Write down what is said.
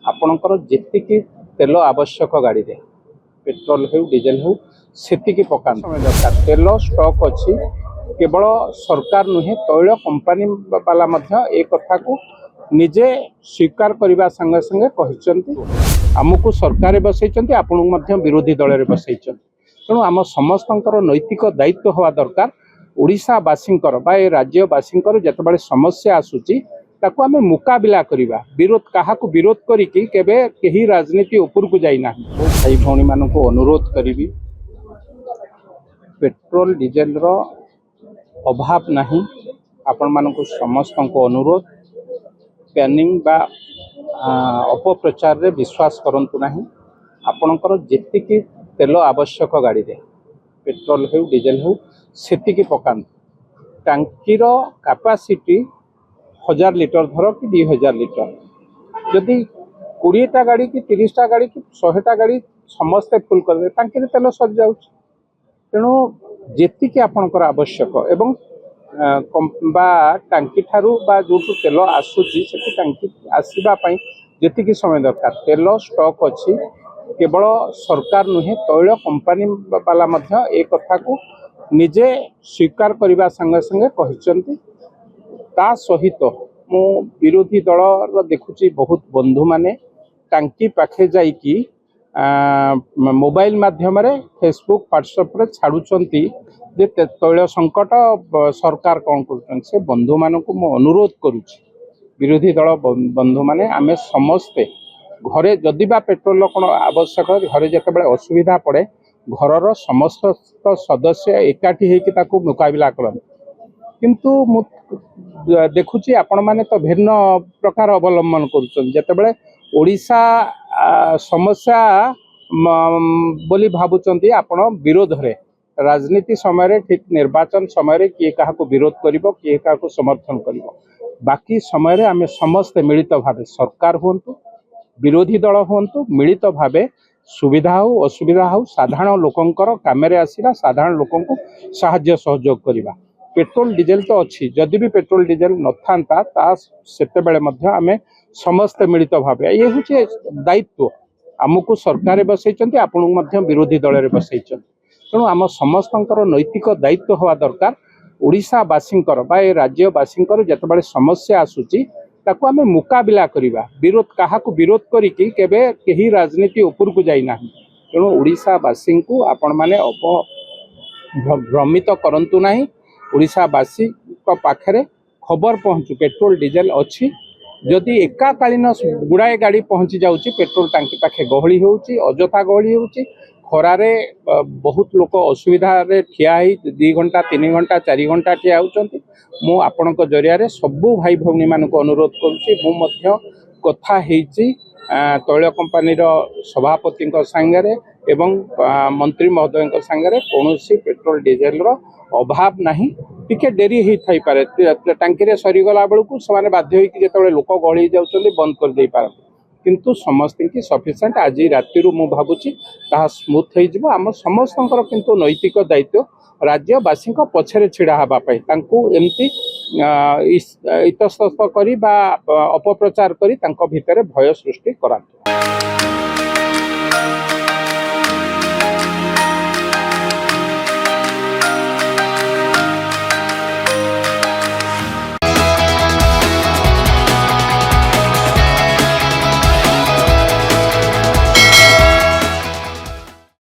आपणकर जेतिकी तेल आवश्यक गाड़ी रे पेट्रोल हो डीजेल हो सेतिकी पका समय दरकार तेल स्टॉक अच्छी केवल सरकार नुहे तैल कंपनी वाला मध्य ए कथा को निजे स्वीकार करने संगे संगे कहते आमको सरकार बसई आपण विरोधी दल में बसई तेणु आम समस्त नैतिक दायित्व हवा दरकार ओडिशावासी राज्यवासी जिते समस्या आसूची ताकू आमे मुकाबिला करिबा विरोध काहाकू विरोध करिकी केबे केही राजनीति ऊपर को जाइना भाई भौणी मानक अनुरोध करी पेट्रोल डीजेल रो अभाव नहीं आपण मानक समस्त को अनुरोध पैनिंग बा अपप्रचार रे विश्वास करंतु नहीं आपणकर जेतिकी तेल आवश्यक गाड़ी रे पेट्रोल हो डीजेल हो सेतिकी पकांतु टांकीर कैपेसिटी 1000 लिटर धर कि 2000 लिटर जदि 20टा गाड़ी कि 30टा गाड़ी कि 100टा गाड़ी समस्ते फुल कर टांकी तेल सरी जाऊँ तेणु जेतिकी आपणकर आवश्यक एवं टांकी ठारू जो तेल आसूची से टांकी आसवाई जेतिकी समय दरकार तेल स्टॉक अच्छी केवल सरकार नुहे तैल कंपनी वाला मध्य ए कथा को निजे स्वीकार करने संगे संगे कहते ता सहित मु विरोधी दल देखुची बहुत बंधु माने टांकी पाखे जाइकी मोबाइल माध्यम फेसबुक व्हाट्सएप रे छाड़ुचंती जे तैल संकट सरकार कौन कर बंधु मान को मु अनुरोध करुची विरोधी दल बंधु माने आमे समस्ते घरे जदि बा पेट्रोल कौन आवश्यक घरे जिते असुविधा पड़े घरर समस्त सदस्य एकाठी होकर ताकू मुकाबिला करते किंतु मु देखुची आपण माने तो भिन्न प्रकार अवलंबन करुँचे ओडिशा समस्या बोली भावुचंती आपण विरोध रे राजनीति समय ठीक निर्वाचन समय किए क्या विरोध करिवो किए क्या समर्थन करिवो बाकी समय आम समस्ते मिलित भावे सरकार हुंतु विरोधी दल हुंतु मिलित भावे सुविधा हो असुविधा हो साधारण लोकंकर कामेरे आसीला साधारण लोकन को साहाय्य सहयोग करिबा पेट्रोल डीजेल तो अच्छी जदि भी पेट्रोल डीजेल न था सेतेबेले मध्य आमे समस्त मिलित भावे ये हूँ दायित्व आमको सरकार बसई आपण विरोधी दल में बसई तेणु आम समस्त नैतिक दायित्व हवा दरकार ओडिशावासी राज्यवासी जिते समस्या आसूची ताकू आमे मुकाबिला करिबा विरोध काहाकू विरोध करिकी केबे केही राजनीति ऊपर को जाइना तेणु ओडिशावासी को आपण माने भ्रमित करंतु नहीं ओडिशावासी पाखरे खबर पहुँचू पेट्रोल डीजेल अच्छी जदि एकाकालीन गुड़ाए गाड़ी पहुँची जाऊँगी पेट्रोल टांकी पाखे गहली होउची अजथा गहली होउची खरारे बहुत लोक असुविधा रे ठिया ही 2 घंटा 3 घंटा 4 घंटा ठिया होउचंती मु आपणक जरिया सबू भाई भौणी मानक अनुरोध करुच्ची मु कथा हेची तैल कंपनी सभापति सांगे एवं मंत्री महोदय सांगे कौन पेट्रोल डीजेल रो अभाव नहीं टिके डेरी हो थाई पारे टांकी सरीगला बेलू से बाध्य होते लोक गहली जाऊँच बंद कर दे पार किंतु समस्त की सफिशिएंट आज राति मु भावुची ताहा स्मूथ हो आम समस्त किंतु नैतिक दायित्व राज्यवासी पछरे छिड़ा हवाई एमती इतस्तत करी अपप्रचार करी भय सृष्टि करा।